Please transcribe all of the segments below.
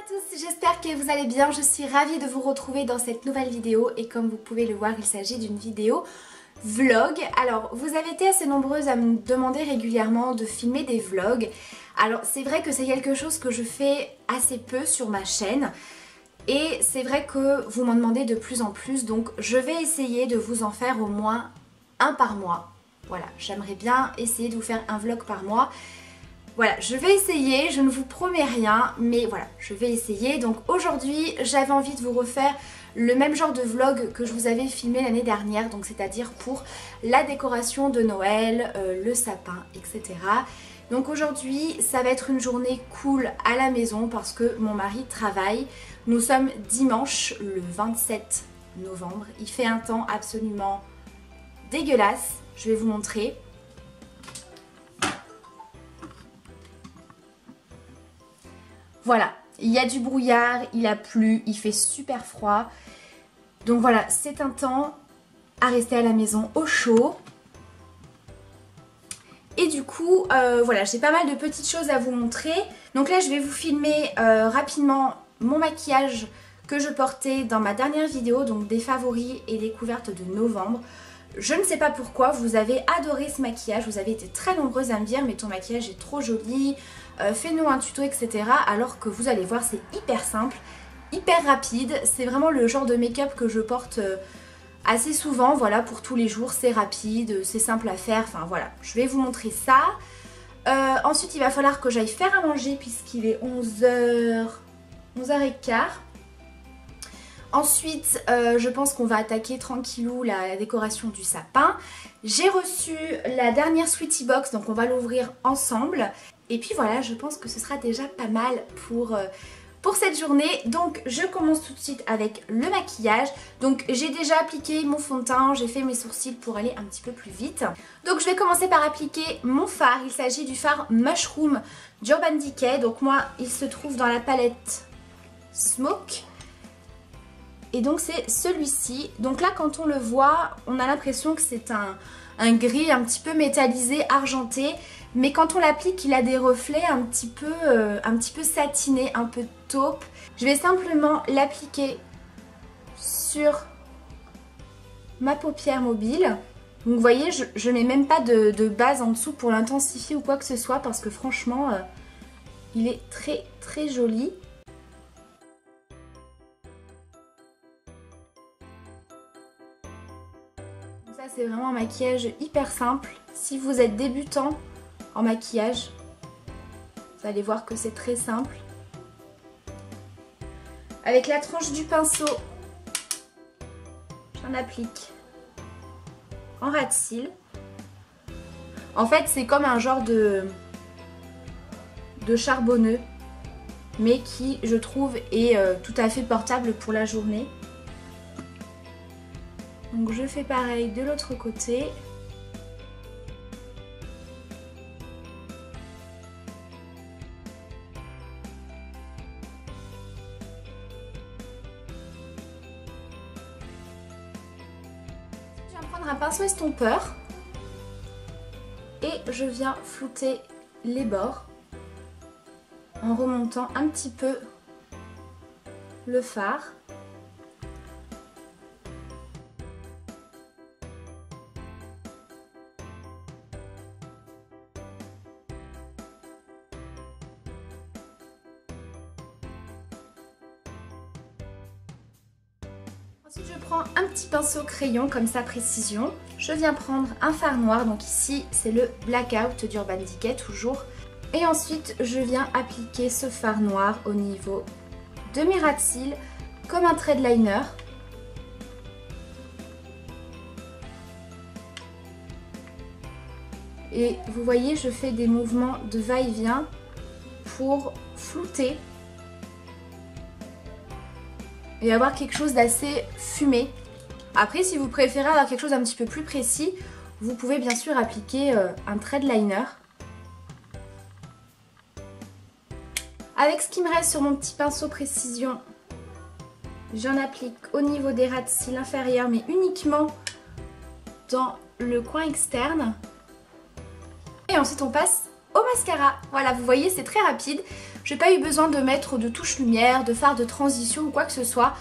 tous, j'espère que vous allez bien. Je suis ravie de vous retrouver dans cette nouvelle vidéo et comme vous pouvez le voir, il s'agit d'une vidéo vlog. Alors, vous avez été assez nombreuses à me demander régulièrement de filmer des vlogs. Alors, c'est vrai que c'est quelque chose que je fais assez peu sur ma chaîne et c'est vrai que vous m'en demandez de plus en plus, donc je vais essayer de vous en faire au moins un par mois. Voilà, j'aimerais bien essayer de vous faire un vlog par mois. Voilà, je vais essayer, je ne vous promets rien, mais voilà, je vais essayer. Donc aujourd'hui, j'avais envie de vous refaire le même genre de vlog que je vous avais filmé l'année dernière, donc c'est-à-dire pour la décoration de Noël, le sapin, etc. Donc aujourd'hui, ça va être une journée cool à la maison parce que mon mari travaille. Nous sommes dimanche, le 27 novembre. Il fait un temps absolument dégueulasse, je vais vous montrer. Voilà, il y a du brouillard, il a plu, il fait super froid. Donc voilà, c'est un temps à rester à la maison au chaud. Et du coup, voilà, j'ai pas mal de petites choses à vous montrer. Donc là, je vais vous filmer rapidement mon maquillage que je portais dans ma dernière vidéo, donc des favoris et découvertes de novembre. Je ne sais pas pourquoi, vous avez adoré ce maquillage, vous avez été très nombreuses à me dire mais ton maquillage est trop joli, fais-nous un tuto, etc. Alors que vous allez voir, c'est hyper simple, hyper rapide, c'est vraiment le genre de make-up que je porte assez souvent, voilà, pour tous les jours, c'est rapide, c'est simple à faire, enfin voilà, je vais vous montrer ça. Ensuite il va falloir que j'aille faire à manger puisqu'il est 11h, 11h15. Ensuite, je pense qu'on va attaquer tranquillou la décoration du sapin. J'ai reçu la dernière Sweetie Box, donc on va l'ouvrir ensemble. Et puis voilà, je pense que ce sera déjà pas mal pour cette journée. Donc je commence tout de suite avec le maquillage. Donc j'ai déjà appliqué mon fond de teint, j'ai fait mes sourcils pour aller un petit peu plus vite. Donc je vais commencer par appliquer mon fard. Il s'agit du fard Mushroom d'Urban Decay. Donc moi, il se trouve dans la palette Smoke. Et donc c'est celui-ci. Donc là quand on le voit, on a l'impression que c'est un gris un petit peu métallisé, argenté. Mais quand on l'applique, il a des reflets un petit peu satinés, un peu taupe. Je vais simplement l'appliquer sur ma paupière mobile. Donc vous voyez, je mets même pas de base en dessous pour l'intensifier ou quoi que ce soit. Parce que franchement, il est très très joli. Ça c'est vraiment un maquillage hyper simple. Si vous êtes débutant en maquillage, vous allez voir que c'est très simple. Avec la tranche du pinceau, j'en applique en ras de cils. En fait c'est comme un genre de charbonneux, mais qui je trouve est tout à fait portable pour la journée. Donc je fais pareil de l'autre côté. Je viens prendre un pinceau estompeur et je viens flouter les bords en remontant un petit peu le fard. Ensuite je prends un petit pinceau crayon comme ça précision. Je viens prendre un fard noir, donc ici c'est le Blackout d'Urban Decay toujours. Et ensuite je viens appliquer ce fard noir au niveau de mes ras de cils comme un trait de liner. Et vous voyez, je fais des mouvements de va-et-vient pour flouter et avoir quelque chose d'assez fumé. Après, si vous préférez avoir quelque chose d'un petit peu plus précis, vous pouvez bien sûr appliquer un trait de liner. Avec ce qui me reste sur mon petit pinceau précision, j'en applique au niveau des ras de cils inférieurs, mais uniquement dans le coin externe. Et ensuite on passe au mascara. Voilà, vous voyez, c'est très rapide. J'ai pas eu besoin de mettre de touche lumière, de fard de transition ou quoi que ce soit.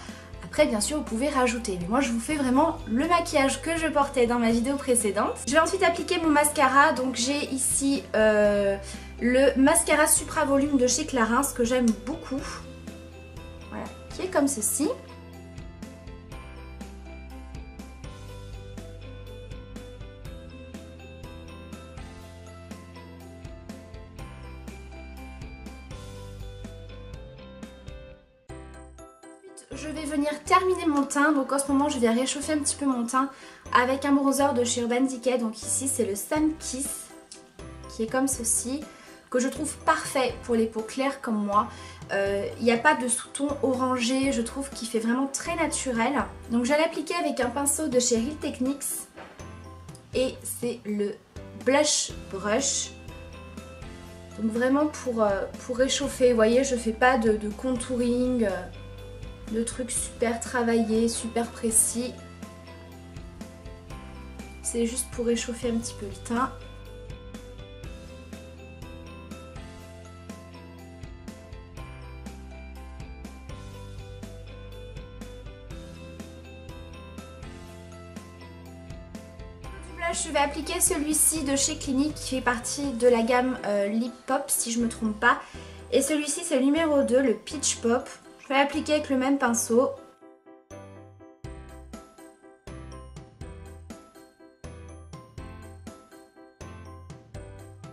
Après bien sûr vous pouvez rajouter, mais moi je vous fais vraiment le maquillage que je portais dans ma vidéo précédente. Je vais ensuite appliquer mon mascara, donc j'ai ici le mascara Supra Volume de chez Clarins que j'aime beaucoup. Voilà, qui est comme ceci. Je vais venir terminer mon teint, donc en ce moment je vais réchauffer un petit peu mon teint avec un bronzer de chez Urban Decay. Donc ici c'est le Sun Kiss qui est comme ceci, que je trouve parfait pour les peaux claires comme moi. Il n'y a pas de sous-ton orangé, je trouve qu'il fait vraiment très naturel. Donc je vais l'appliquer avec un pinceau de chez Real Techniques et c'est le Blush Brush. Donc vraiment pour réchauffer, vous voyez je fais pas de contouring. De trucs super travaillés, super précis. C'est juste pour réchauffer un petit peu le teint. Du blush, je vais appliquer celui-ci de chez Clinique qui fait partie de la gamme Lip Pop si je me trompe pas. Et celui-ci c'est le numéro 2, le Peach Pop. Je vais l'appliquer avec le même pinceau.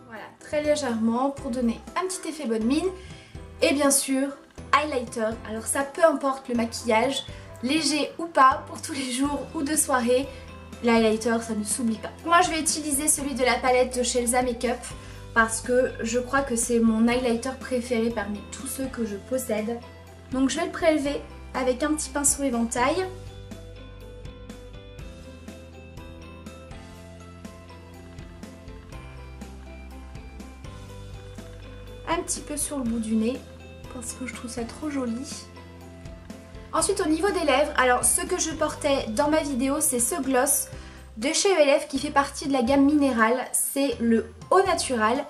Voilà, très légèrement pour donner un petit effet bonne mine. Et bien sûr, highlighter. Alors ça peu importe le maquillage, léger ou pas, pour tous les jours ou de soirée. L'highlighter, ça ne s'oublie pas. Moi je vais utiliser celui de la palette de chez Elsa Makeup parce que je crois que c'est mon highlighter préféré parmi tous ceux que je possède. Donc je vais le prélever avec un petit pinceau éventail. Un petit peu sur le bout du nez parce que je trouve ça trop joli. Ensuite au niveau des lèvres, alors ce que je portais dans ma vidéo c'est ce gloss de chez ELF qui fait partie de la gamme minérale. C'est le Eau Naturale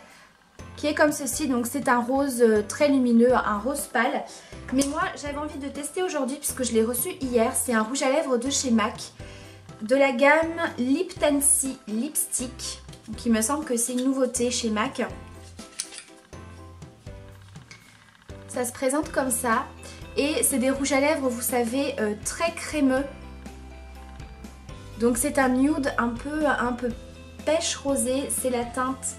qui est comme ceci, donc c'est un rose très lumineux, un rose pâle. Mais moi j'avais envie de tester aujourd'hui puisque je l'ai reçu hier. C'est un rouge à lèvres de chez MAC de la gamme Lip Tansy Lipstick. Donc il me semble que c'est une nouveauté chez MAC. Ça se présente comme ça et c'est des rouges à lèvres vous savez très crémeux. Donc c'est un nude un peu pêche rosé, c'est la teinte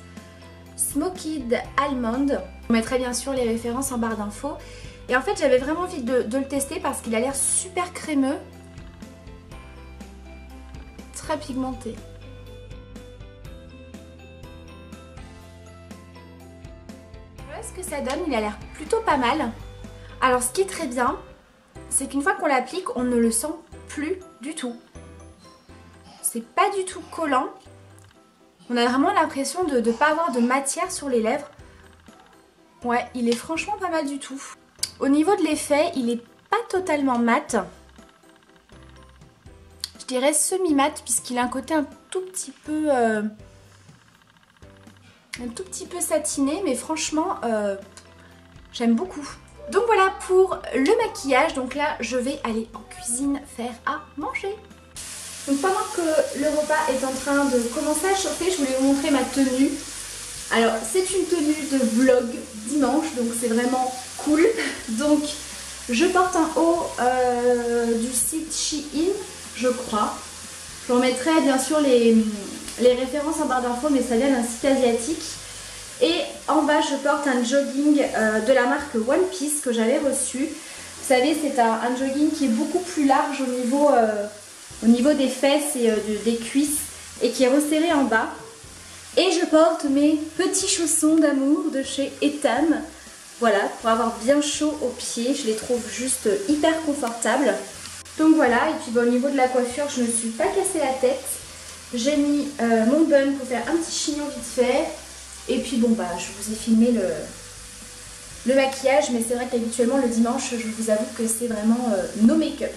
Smoked Almond. Je mettrai bien sûr les références en barre d'infos. Et en fait j'avais vraiment envie de le tester parce qu'il a l'air super crémeux. Très pigmenté. Voilà ce que ça donne, il a l'air plutôt pas mal. Alors ce qui est très bien, c'est qu'une fois qu'on l'applique, on ne le sent plus du tout. C'est pas du tout collant. On a vraiment l'impression de ne pas avoir de matière sur les lèvres. Ouais, il est franchement pas mal du tout. Au niveau de l'effet, il est pas totalement mat. Je dirais semi-mat puisqu'il a un côté un tout petit peu satiné, mais franchement, j'aime beaucoup. Donc voilà pour le maquillage. Donc là, je vais aller en cuisine faire à manger. Donc pendant que le repas est en train de commencer à chauffer, je voulais vous montrer ma tenue. Alors c'est une tenue de vlog dimanche, donc c'est vraiment cool. Donc je porte un haut du site Shein, je crois. Je vous remettrai bien sûr les références en barre d'infos, mais ça vient d'un site asiatique. Et en bas je porte un jogging de la marque One Piece que j'avais reçu. Vous savez c'est un jogging qui est beaucoup plus large au niveau des fesses et des cuisses et qui est resserré en bas. Et je porte mes petits chaussons d'amour de chez Etam. Voilà, pour avoir bien chaud aux pieds. Je les trouve juste hyper confortables. Donc voilà, et puis bon, au niveau de la coiffure, je ne me suis pas cassé la tête. J'ai mis mon bun pour faire un petit chignon vite fait. Et puis bon bah, je vous ai filmé le maquillage. Mais c'est vrai qu'habituellement le dimanche, je vous avoue que c'est vraiment no make-up.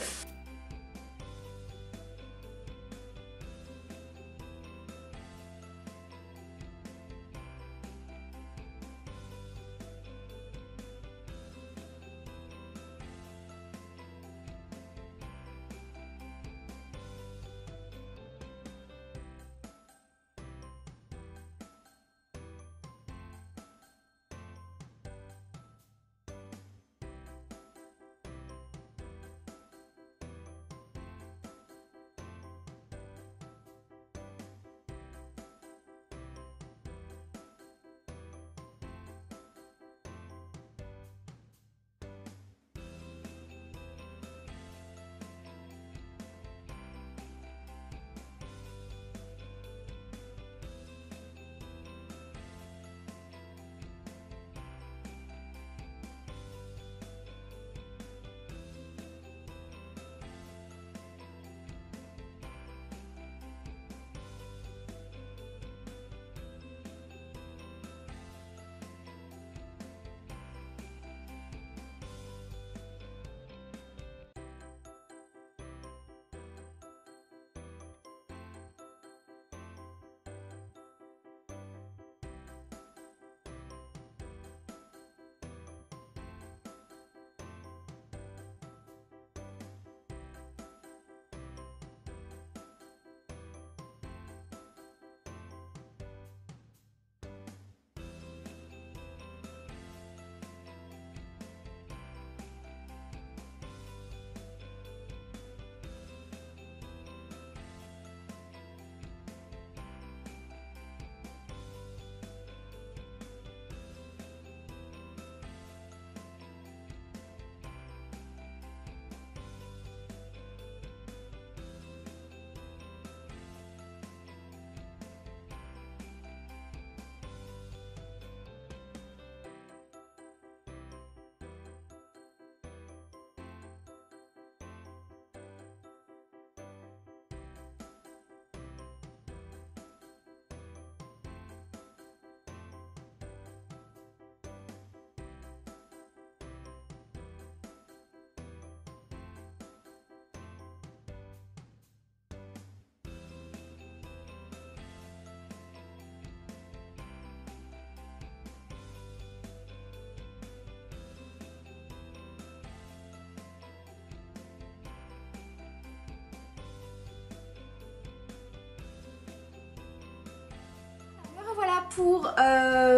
pour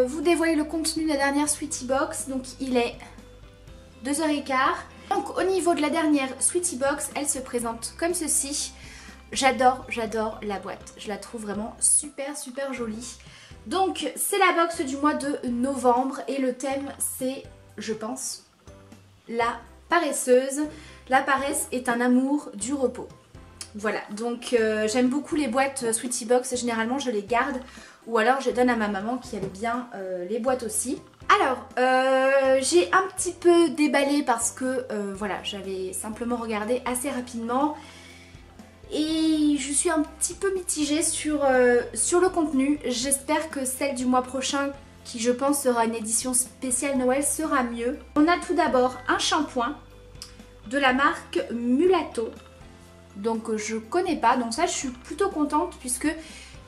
vous dévoiler le contenu de la dernière Sweetie Box. Donc il est 2h15. Donc au niveau de la dernière Sweetie Box, elle se présente comme ceci. J'adore la boîte. Je la trouve vraiment super jolie. Donc c'est la box du mois de novembre et le thème c'est, je pense, la paresseuse. La paresse est un amour du repos. Voilà, donc j'aime beaucoup les boîtes Sweetie Box, généralement je les garde ou alors je les donne à ma maman qui aime bien les boîtes aussi. Alors, j'ai un petit peu déballé parce que voilà, j'avais simplement regardé assez rapidement et je suis un petit peu mitigée sur le contenu. J'espère que celle du mois prochain, qui je pense sera une édition spéciale Noël, sera mieux. On a tout d'abord un shampoing de la marque Mulatto. Donc je connais pas, donc ça je suis plutôt contente puisque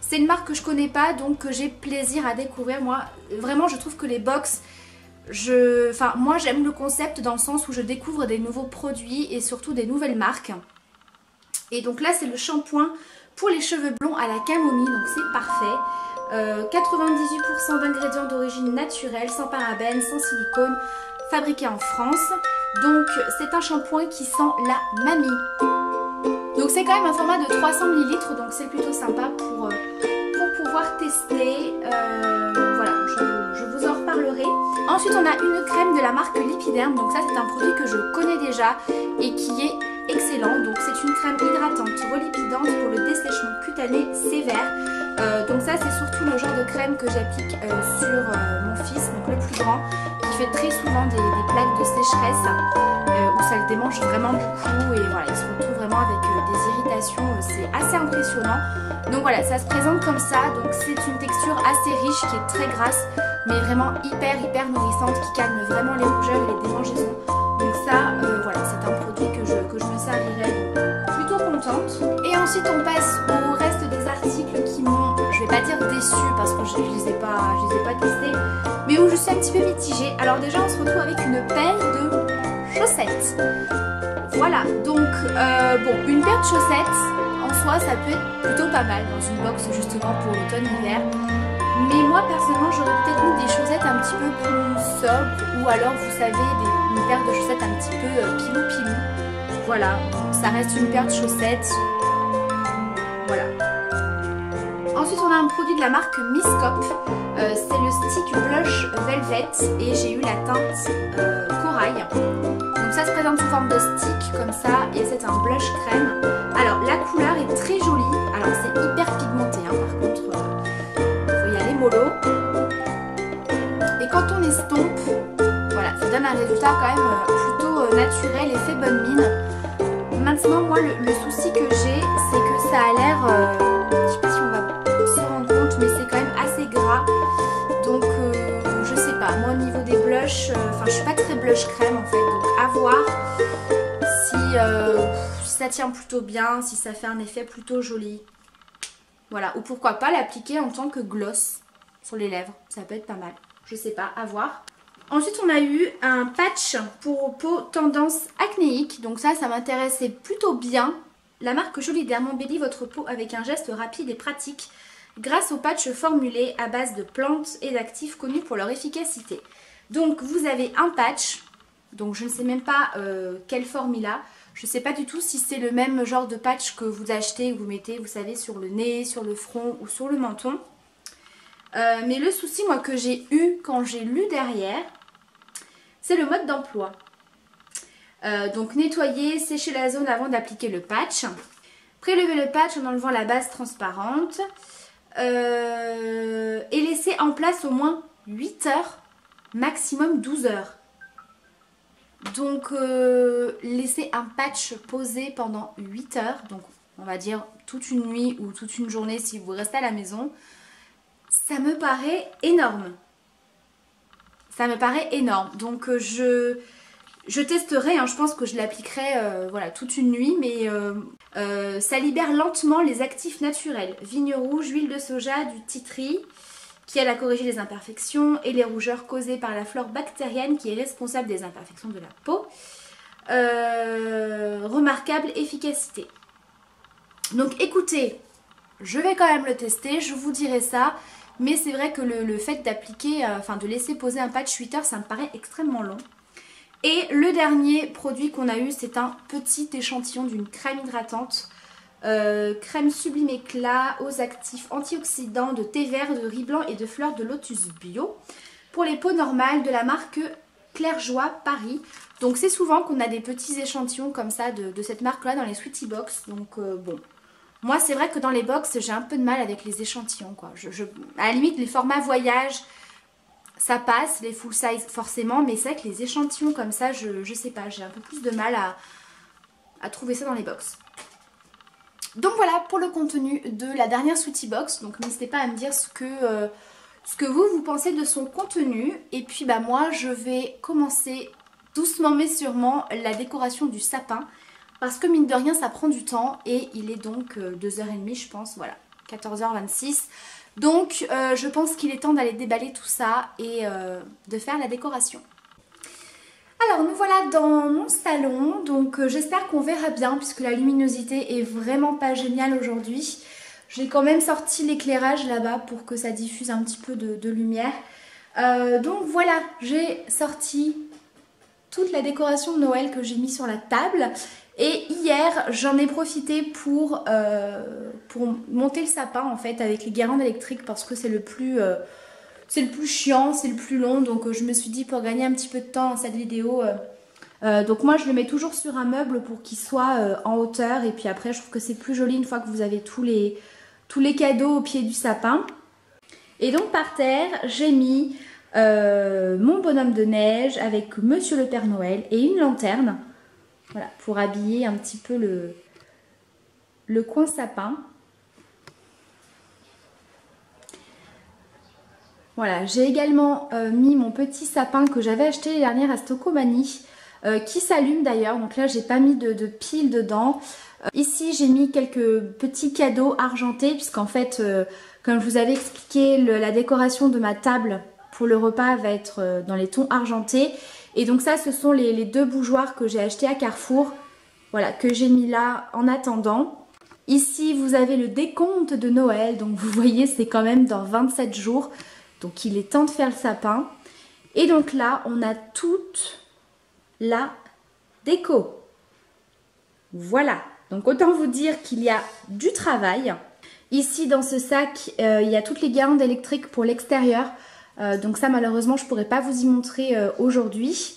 c'est une marque que je connais pas, donc j'ai plaisir à découvrir. Moi vraiment je trouve que les box, moi j'aime le concept dans le sens où je découvre des nouveaux produits et surtout des nouvelles marques. Et donc là c'est le shampoing pour les cheveux blonds à la camomille, donc c'est parfait. 98% d'ingrédients d'origine naturelle, sans parabènes, sans silicone, fabriqué en France. Donc c'est un shampoing qui sent la mamie. Donc c'est quand même un format de 300 ml, donc c'est plutôt sympa pour pouvoir tester. Voilà, je vous en reparlerai. Ensuite on a une crème de la marque Lipiderm, donc ça c'est un produit que je connais déjà et qui est excellent. Donc c'est une crème hydratante, relipidante pour le dessèchement cutané sévère. Donc ça c'est surtout le genre de crème que j'applique sur mon fils, donc le plus grand, qui fait très souvent des plaques de sécheresse. Où ça le démange vraiment beaucoup et voilà, il se retrouve vraiment avec des irritations, c'est assez impressionnant. Donc voilà, ça se présente comme ça, donc c'est une texture assez riche qui est très grasse mais vraiment hyper nourrissante, qui calme vraiment les rougeurs et les démangeaisons. Donc ça, voilà, c'est un produit que je me servirai, plutôt contente. Et ensuite on passe au reste des articles qui m'ont, je vais pas dire déçus parce que je les ai pas testés, mais où je suis un petit peu mitigée. Alors déjà on se retrouve avec une paire de chaussettes. Voilà, donc bon, une paire de chaussettes en soi ça peut être plutôt pas mal dans une box justement pour l'automne-hiver. Mais moi personnellement j'aurais peut-être mis des chaussettes un petit peu plus sobres, ou alors vous savez une paire de chaussettes un petit peu pilou. Voilà, ça reste une paire de chaussettes. Voilà. Ensuite on a un produit de la marque Miscop, c'est le stick blush Velvet et j'ai eu la teinte corail. Donc ça se présente sous forme de stick comme ça et c'est un blush crème. Alors la couleur est très jolie, alors c'est hyper pigmenté hein, par contre faut y aller mollo. Et quand on estompe, voilà, ça donne un résultat quand même plutôt naturel et fait bonne mine. Maintenant moi le souci que j'ai c'est que ça a l'air, je sais pas si on va se rendre compte mais c'est quand même assez gras. Donc je sais pas, moi au niveau des blushs, je suis pas très blush crème en fait, donc à voir si ça tient plutôt bien, si ça fait un effet plutôt joli. Voilà, ou pourquoi pas l'appliquer en tant que gloss sur les lèvres, ça peut être pas mal, je sais pas, à voir. Ensuite on a eu un patch pour peau tendance acnéique, donc ça m'intéressait plutôt bien. La marque Joliderm embellit votre peau avec un geste rapide et pratique grâce au patch formulé à base de plantes et d'actifs connus pour leur efficacité. Donc vous avez un patch, donc je ne sais même pas quelle forme il a. Je ne sais pas du tout si c'est le même genre de patch que vous achetez, que vous mettez, vous savez, sur le nez, sur le front ou sur le menton. Mais le souci, moi, que j'ai eu quand j'ai lu derrière, c'est le mode d'emploi. Donc nettoyer, sécher la zone avant d'appliquer le patch. Prélever le patch en enlevant la base transparente. Et laisser en place au moins 8 heures, maximum 12 heures. Donc laisser un patch posé pendant 8 heures, donc on va dire toute une nuit ou toute une journée si vous restez à la maison, ça me paraît énorme. Ça me paraît énorme. Donc je testerai, hein, je pense que je l'appliquerai voilà, toute une nuit, mais ça libère lentement les actifs naturels. Vigne rouge, huile de soja, du tea tree, qui aide à corriger les imperfections et les rougeurs causées par la flore bactérienne qui est responsable des imperfections de la peau. Remarquable efficacité. Donc écoutez, je vais quand même le tester, je vous dirai ça. Mais c'est vrai que le fait d'appliquer, enfin de laisser poser un patch 8 heures, ça me paraît extrêmement long. Et le dernier produit qu'on a eu, c'est un petit échantillon d'une crème hydratante. Crème sublime éclat aux actifs antioxydants de thé vert, de riz blanc et de fleurs de lotus bio. Pour les peaux normales de la marque Claire Joie Paris. Donc c'est souvent qu'on a des petits échantillons comme ça de cette marque là dans les Sweetie Box. Donc bon, moi c'est vrai que dans les box j'ai un peu de mal avec les échantillons quoi. À la limite les formats voyage ça passe, les full size forcément, mais c'est vrai que les échantillons comme ça je sais pas, j'ai un peu plus de mal à trouver ça dans les box. Donc voilà pour le contenu de la dernière Sweetie Box. Donc n'hésitez pas à me dire ce que vous pensez de son contenu. Et puis bah moi je vais commencer doucement mais sûrement la décoration du sapin. Parce que mine de rien ça prend du temps et il est donc 2h30 je pense, voilà, 14h26. Donc je pense qu'il est temps d'aller déballer tout ça et de faire la décoration. Alors nous voilà dans mon salon, donc j'espère qu'on verra bien puisque la luminosité est vraiment pas géniale aujourd'hui. J'ai quand même sorti l'éclairage là-bas pour que ça diffuse un petit peu de lumière. Donc voilà, j'ai sorti toute la décoration de Noël que j'ai mis sur la table. Et hier, j'en ai profité pour monter le sapin en fait avec les guirlandes électriques parce que c'est le plus chiant, c'est le plus long. Donc je me suis dit pour gagner un petit peu de temps dans cette vidéo... donc moi je le mets toujours sur un meuble pour qu'il soit en hauteur. Et puis après je trouve que c'est plus joli une fois que vous avez tous les cadeaux au pied du sapin. Et donc par terre, j'ai mis mon bonhomme de neige avec Monsieur le Père Noël et une lanterne. Voilà, pour habiller un petit peu le coin sapin. Voilà, j'ai également mis mon petit sapin que j'avais acheté l'année dernière à Stocomanie, qui s'allume d'ailleurs. Donc là, j'ai pas mis de pile dedans. Ici, j'ai mis quelques petits cadeaux argentés, puisqu'en fait, comme je vous avais expliqué, la décoration de ma table pour le repas va être dans les tons argentés. Et donc ça, ce sont les deux bougeoirs que j'ai achetés à Carrefour. Voilà, que j'ai mis là en attendant. Ici, vous avez le décompte de Noël. Donc vous voyez, c'est quand même dans 27 jours. Donc il est temps de faire le sapin. Et donc là, on a toute la déco. Voilà. Donc autant vous dire qu'il y a du travail. Ici, dans ce sac, il y a toutes les guirlandes électriques pour l'extérieur. Donc ça, malheureusement, je ne pourrais pas vous y montrer aujourd'hui.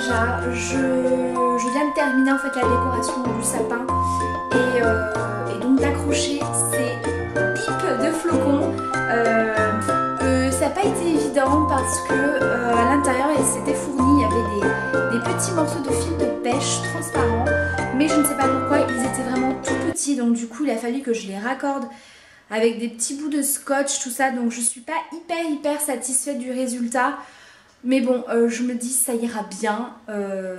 déjà, je viens de terminer en fait la décoration du sapin et donc d'accrocher ces pipes de flocons. Ça n'a pas été évident parce que à l'intérieur il s'était fourni, il y avait des petits morceaux de fil de pêche transparents, mais je ne sais pas pourquoi ils étaient vraiment tout petits, donc du coup il a fallu que je les raccorde avec des petits bouts de scotch, tout ça, donc je suis pas hyper satisfaite du résultat. Mais bon, je me dis ça ira bien,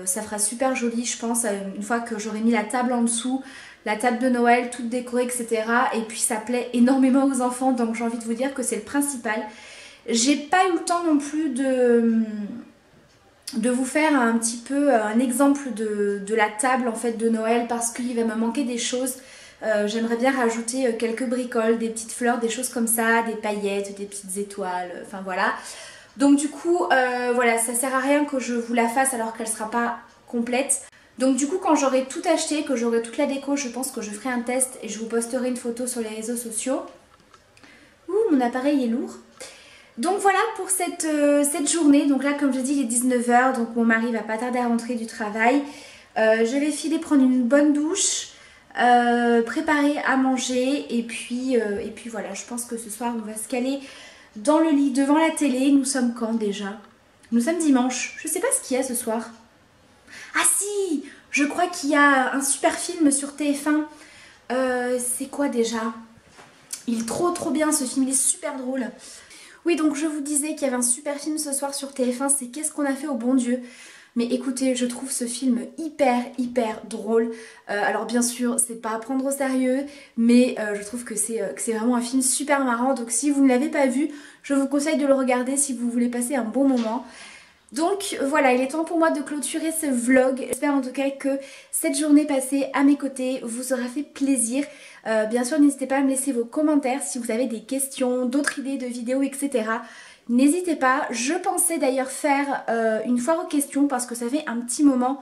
ça fera super joli je pense, une fois que j'aurai mis la table en dessous, la table de Noël toute décorée etc. Et puis ça plaît énormément aux enfants, donc j'ai envie de vous dire que c'est le principal. J'ai pas eu le temps non plus de vous faire un petit peu un exemple de la table en fait de Noël parce qu'il va me manquer des choses. J'aimerais bien rajouter quelques bricoles, des petites fleurs, des choses comme ça, des paillettes, des petites étoiles, enfin voilà. Donc du coup, voilà, ça sert à rien que je vous la fasse alors qu'elle sera pas complète. Donc du coup, quand j'aurai tout acheté, que j'aurai toute la déco, je pense que je ferai un test et je vous posterai une photo sur les réseaux sociaux. Ouh, mon appareil est lourd. Donc voilà pour cette journée. Donc là, comme je dis, il est 19 h, donc mon mari va pas tarder à rentrer du travail. Je vais filer prendre une bonne douche, préparer à manger et puis voilà, je pense que ce soir, on va se caler dans le lit devant la télé. Nous sommes quand déjà? Nous sommes dimanche. Je sais pas ce qu'il y a ce soir. Ah si, je crois qu'il y a un super film sur TF1. C'est quoi déjà? Il est trop bien ce film, il est super drôle. Oui, donc je vous disais qu'il y avait un super film ce soir sur TF1, c'est Qu'est-ce qu'on a fait au bon Dieu? Mais écoutez, je trouve ce film hyper drôle. Alors bien sûr, c'est pas à prendre au sérieux, mais je trouve que c'est vraiment un film super marrant. Donc si vous ne l'avez pas vu, je vous conseille de le regarder si vous voulez passer un bon moment. Donc voilà, il est temps pour moi de clôturer ce vlog. J'espère en tout cas que cette journée passée à mes côtés vous aura fait plaisir. Bien sûr, n'hésitez pas à me laisser vos commentaires si vous avez des questions, d'autres idées de vidéos, etc. N'hésitez pas. Je pensais d'ailleurs faire une foire aux questions parce que ça fait un petit moment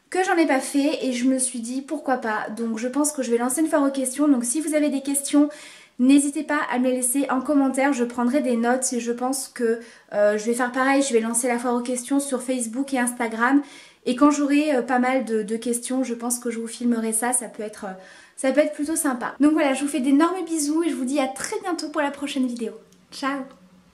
que j'en ai pas fait et je me suis dit pourquoi pas. Donc je pense que je vais lancer une foire aux questions. Donc si vous avez des questions, n'hésitez pas à me les laisser en commentaire, je prendrai des notes et je pense que je vais faire pareil, je vais lancer la foire aux questions sur Facebook et Instagram. Et quand j'aurai pas mal de questions, je pense que je vous filmerai ça, ça peut être plutôt sympa. Donc voilà, je vous fais d'énormes bisous et je vous dis à très bientôt pour la prochaine vidéo. Ciao!